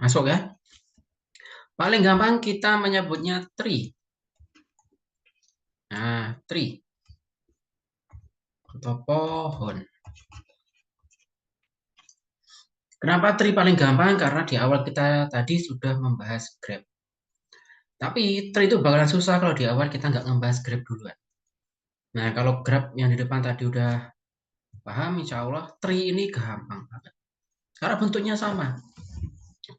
Masuk ya? Paling gampang kita menyebutnya tree. Nah, tree atau pohon. Kenapa tree paling gampang? Karena di awal kita tadi sudah membahas grab. Tapi tree itu bakalan susah kalau di awal kita nggak ngebahas grab duluan. Nah, kalau grab yang di depan tadi udah paham, insya Allah tree ini gampang banget. Karena bentuknya sama.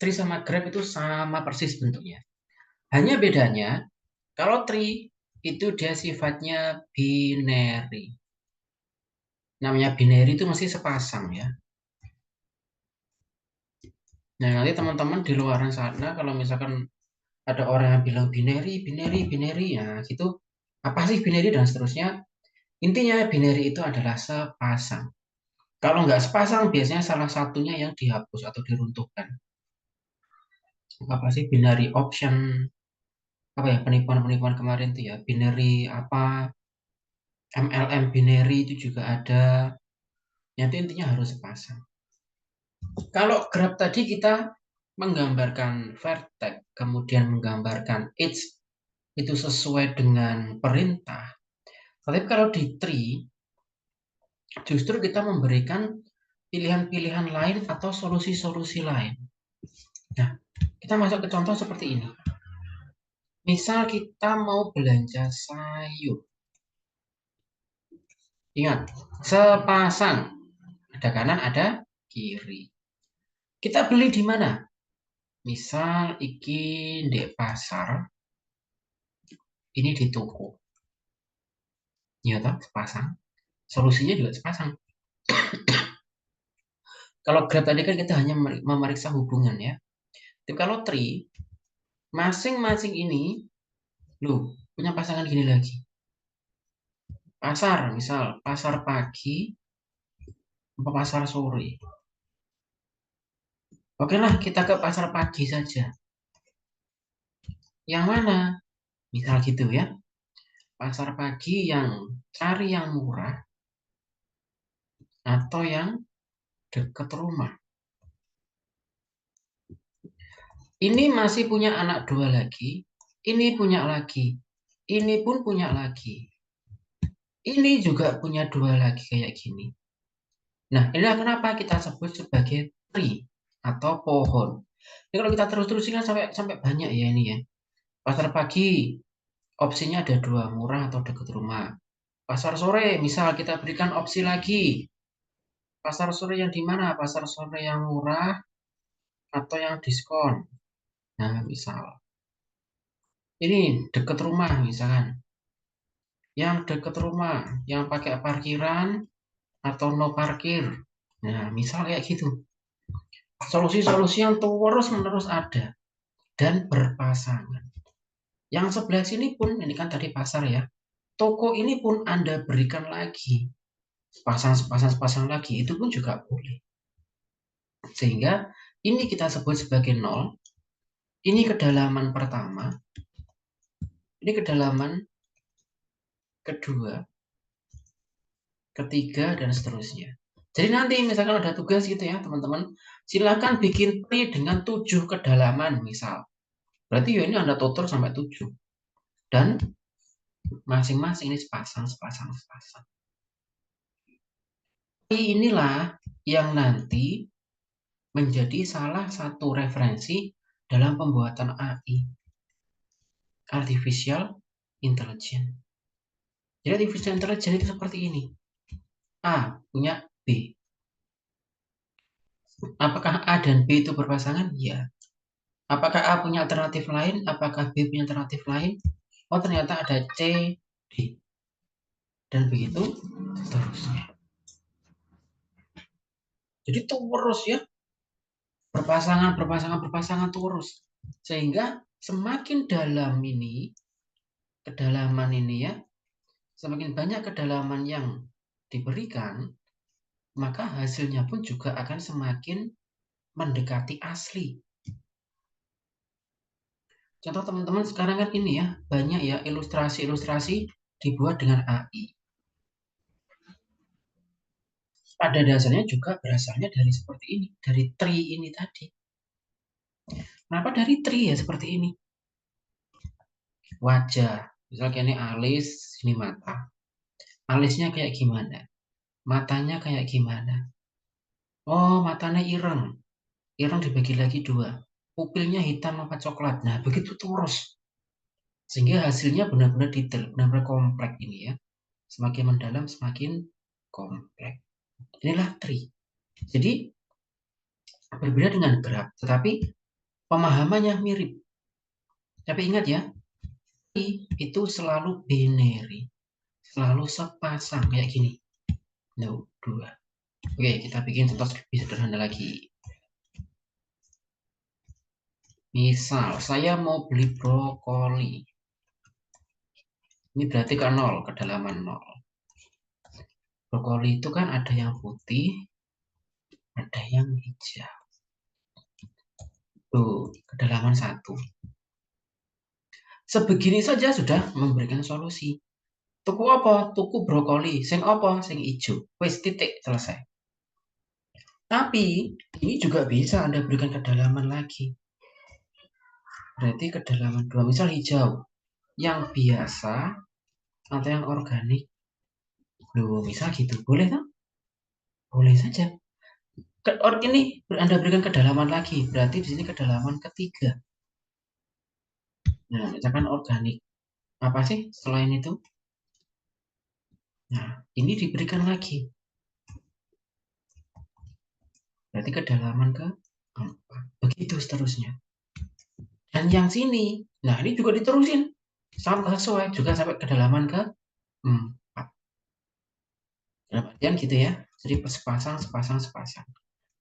Tree sama grab itu sama persis bentuknya. Hanya bedanya, kalau tree itu dia sifatnya binary. Namanya binary itu masih sepasang ya. Nah, nanti teman-teman di luar sana kalau misalkan ada orang yang bilang binary, binary, binary, ya gitu. Apa sih binary dan seterusnya? Intinya binary itu adalah sepasang. Kalau nggak sepasang, biasanya salah satunya yang dihapus atau diruntuhkan. Apa sih binary option? Apa ya penipuan-penipuan kemarin tuh ya? Binary apa? MLM binary itu juga ada. Yang itu intinya harus sepasang. Kalau grab tadi kita menggambarkan vertex, kemudian menggambarkan edge, itu sesuai dengan perintah. Tapi kalau di tree, justru kita memberikan pilihan-pilihan lain atau solusi-solusi lain. Nah, kita masuk ke contoh seperti ini. Misal kita mau belanja sayur. Ingat, sepasang. Ada kanan, ada kiri. Kita beli di mana? Misal iki di pasar, ini di toko. Ya toh, sepasang. Solusinya juga sepasang. Kalau Grab tadi kan kita hanya memeriksa hubungan ya. Tapi kalau tree, masing-masing ini, loh, punya pasangan gini lagi. Pasar, misal pasar pagi, apa pasar sore. Oke lah, kita ke pasar pagi saja. Yang mana? Misal gitu ya. Pasar pagi yang cari yang murah atau yang dekat rumah. Ini masih punya anak dua lagi. Ini punya lagi. Ini pun punya lagi. Ini juga punya dua lagi kayak gini. Nah, inilah kenapa kita sebut sebagai tree atau pohon. Ini kalau kita terus-terusin kan sampai sampai banyak ya ini ya. Pasar pagi opsinya ada dua, murah atau dekat rumah. Pasar sore, misal kita berikan opsi lagi. Pasar sore yang di mana? Pasar sore yang murah atau yang diskon. Nah, misal. Ini dekat rumah misalkan. Yang dekat rumah, yang pakai parkiran atau no parkir. Nah, misal kayak gitu. Solusi-solusi yang terus-menerus ada dan berpasangan. Yang sebelah sini pun, ini kan tadi pasar ya. Toko ini pun Anda berikan lagi. Sepasang lagi, itu pun juga boleh. Sehingga ini kita sebut sebagai nol. Ini kedalaman pertama. Ini kedalaman kedua, ketiga, dan seterusnya. Jadi nanti misalkan ada tugas gitu ya teman-teman, silakan bikin tree dengan 7 kedalaman misal. Berarti ya ini Anda tutur sampai 7. Dan masing-masing ini sepasang, sepasang, sepasang. Inilah yang nanti menjadi salah satu referensi dalam pembuatan AI, Artificial Intelligence. Jadi Artificial Intelligence itu seperti ini. A punya B. Apakah A dan B itu berpasangan? Ya. Apakah A punya alternatif lain? Apakah B punya alternatif lain? Oh, ternyata ada C, D. Dan begitu seterusnya. Jadi terus ya, berpasangan, berpasangan, berpasangan terus. Sehingga semakin dalam ini, kedalaman ini ya, semakin banyak kedalaman yang diberikan, maka hasilnya pun juga akan semakin mendekati asli. Contoh teman-teman sekarang kan ini ya, banyak ya ilustrasi-ilustrasi dibuat dengan AI. Pada dasarnya juga berasalnya dari seperti ini, dari tree ini tadi. Kenapa dari tree ya seperti ini? Wajah. Misalnya ini alis, ini mata. Alisnya kayak gimana? Matanya kayak gimana? Oh, matanya ireng. Ireng dibagi lagi dua. Pupilnya hitam apa coklat. Nah, begitu terus. Sehingga hasilnya benar-benar detail, benar-benar kompleks ini ya. Semakin mendalam, semakin kompleks. Inilah tree. Jadi, berbeda dengan graph, tetapi pemahamannya mirip. Tapi ingat ya, tree itu selalu binary. Selalu sepasang, kayak gini. No, dua. Oke, kita bikin contoh lebih sederhana lagi. Misal, saya mau beli brokoli. Ini berarti ke 0, kedalaman 0. Brokoli itu kan ada yang putih, ada yang hijau. Tuh, kedalaman 1. Sebegini saja sudah memberikan solusi. Tuku apa? Tuku brokoli. Sing apa? Sing hijau. Wes titik, selesai. Tapi, ini juga bisa Anda berikan kedalaman lagi. Berarti kedalaman 2. Misal hijau. Yang biasa atau yang organik. Loh, misal gitu. Boleh kan? Boleh saja. Ini Anda berikan kedalaman lagi. Berarti di sini kedalaman ketiga. Nah, misalkan organik. Apa sih selain itu? Nah, ini diberikan lagi. Berarti kedalaman ke 4. Begitu seterusnya. Dan yang sini, nah ini juga diterusin. Sama sesuai, juga sampai kedalaman ke 4. Dalam artian gitu ya. Jadi sepasang, sepasang, sepasang.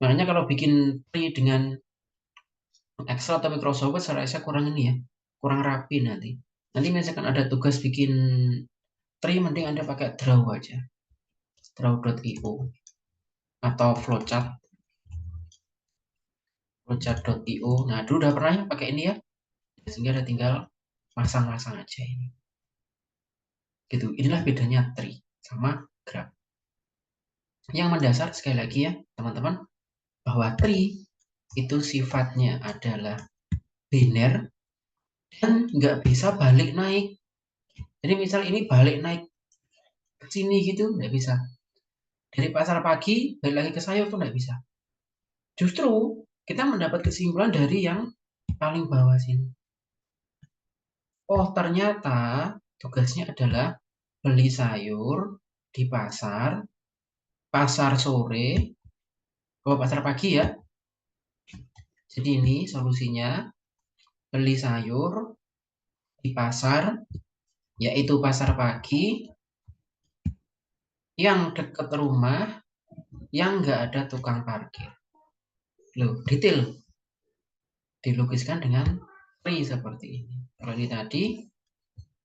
Makanya kalau bikin tree dengan Excel atau Microsoft Word, saya rasa kurang ini ya. Kurang rapi nanti. Nanti misalkan ada tugas bikin tree, mending Anda pakai draw aja. Draw.io atau flowchart.io. Nah, dulu udah pernah ya pakai ini ya. Sehingga ada tinggal pasang-pasang aja ini. Gitu. Inilah bedanya tree sama graph. Yang mendasar sekali lagi ya, teman-teman, bahwa tree itu sifatnya adalah biner dan nggak bisa balik naik. Jadi misal ini balik naik ke sini gitu, nggak bisa. Dari pasar pagi, balik lagi ke sayur tuh nggak bisa. Justru kita mendapat kesimpulan dari yang paling bawah sini. Oh, ternyata tugasnya adalah beli sayur di pasar, pasar sore, pasar pagi ya. Jadi ini solusinya, beli sayur di pasar, yaitu pasar pagi, yang dekat rumah, yang nggak ada tukang parkir. Loh, detail. Dilukiskan dengan tree seperti ini. Kalau ini tadi,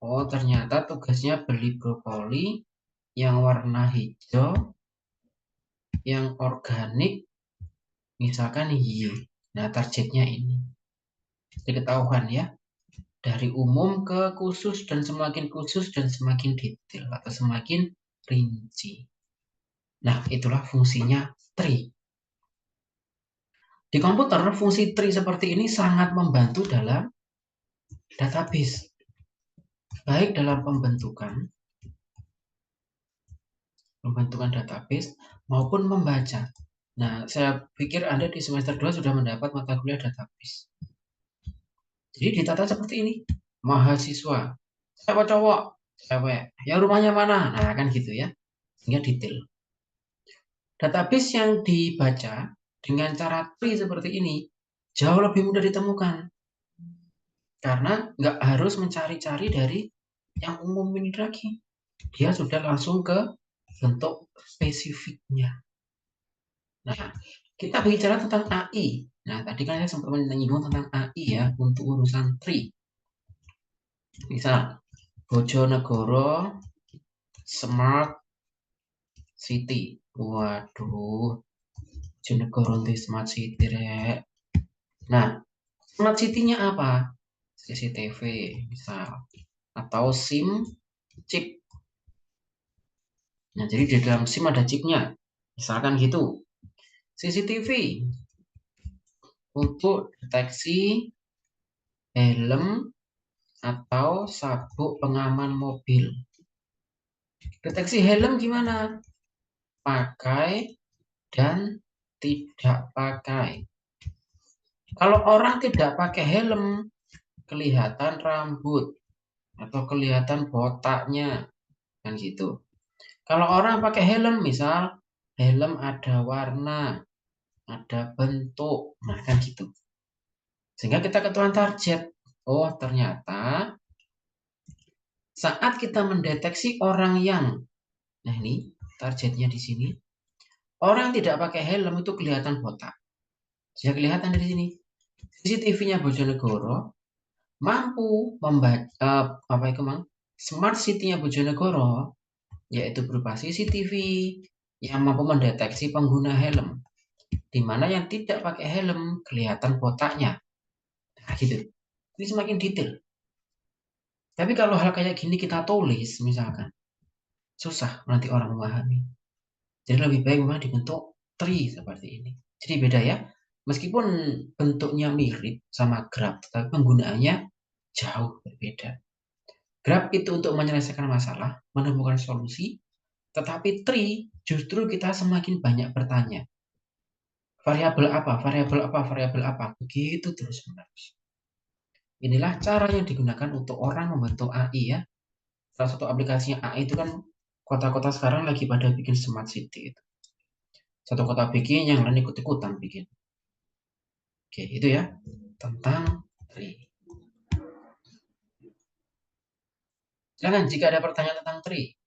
oh ternyata tugasnya beli brokoli yang warna hijau, yang organik, misalkan Y. Nah, targetnya ini. Jadi ketahuan ya, dari umum ke khusus dan semakin detail atau semakin rinci. Nah, itulah fungsinya tree. Di komputer, fungsi tree seperti ini sangat membantu dalam database. Baik dalam pembentukan database maupun membaca. Nah, saya pikir Anda di semester 2 sudah mendapat mata kuliah database. Jadi ditata seperti ini. Mahasiswa, siapa cowok, cewek, yang rumahnya mana? Nah, kan gitu ya. Sehingga detail. Database yang dibaca dengan cara tree seperti ini jauh lebih mudah ditemukan. Karena nggak harus mencari-cari dari yang umum ini lagi. Dia sudah langsung ke bentuk spesifiknya. Nah, kita bicara tentang AI. Nah, tadi kan saya sempat menyinggung tentang AI ya untuk urusan tree. Misal, Bojonegoro Smart City. Waduh, Bojonegoro di Smart City rek. Nah, Smart City-nya apa? CCTV misal atau SIM chip. Nah, jadi di dalam SIM ada chipnya. Misalkan gitu. CCTV untuk deteksi helm atau sabuk pengaman mobil. Deteksi helm gimana? Pakai dan tidak pakai. Kalau orang tidak pakai helm, kelihatan rambut atau kelihatan botaknya, kan gitu. Kalau orang pakai helm, misal helm ada warna, ada bentuk, nah kan gitu. Sehingga kita ketahuan target. Oh, ternyata saat kita mendeteksi orang yang, nah ini targetnya di sini, orang tidak pakai helm itu kelihatan botak. Sudah kelihatan dari sini. CCTV-nya Bojonegoro mampu membaca apa itu, Mang? Smart City-nya Bojonegoro yaitu berupa CCTV yang mampu mendeteksi pengguna helm, di mana yang tidak pakai helm kelihatan botaknya. Nah, gitu. Ini semakin detail. Tapi kalau hal kayak gini kita tulis misalkan, susah nanti orang memahami. Jadi lebih baik memang dibentuk tree seperti ini. Jadi beda ya. Meskipun bentuknya mirip sama graph, tapi penggunaannya jauh berbeda. Graph itu untuk menyelesaikan masalah, menemukan solusi, tetapi tree justru kita semakin banyak bertanya. Variabel apa, variabel apa, variabel apa, begitu terus menerus. Inilah cara yang digunakan untuk orang membentuk AI ya. Salah satu aplikasinya AI itu kan kota-kota sekarang lagi pada bikin smart city itu. Satu kota bikin, yang lain ikut-ikutan bikin. Oke, itu ya tentang tree. Silakan jika ada pertanyaan tentang tree.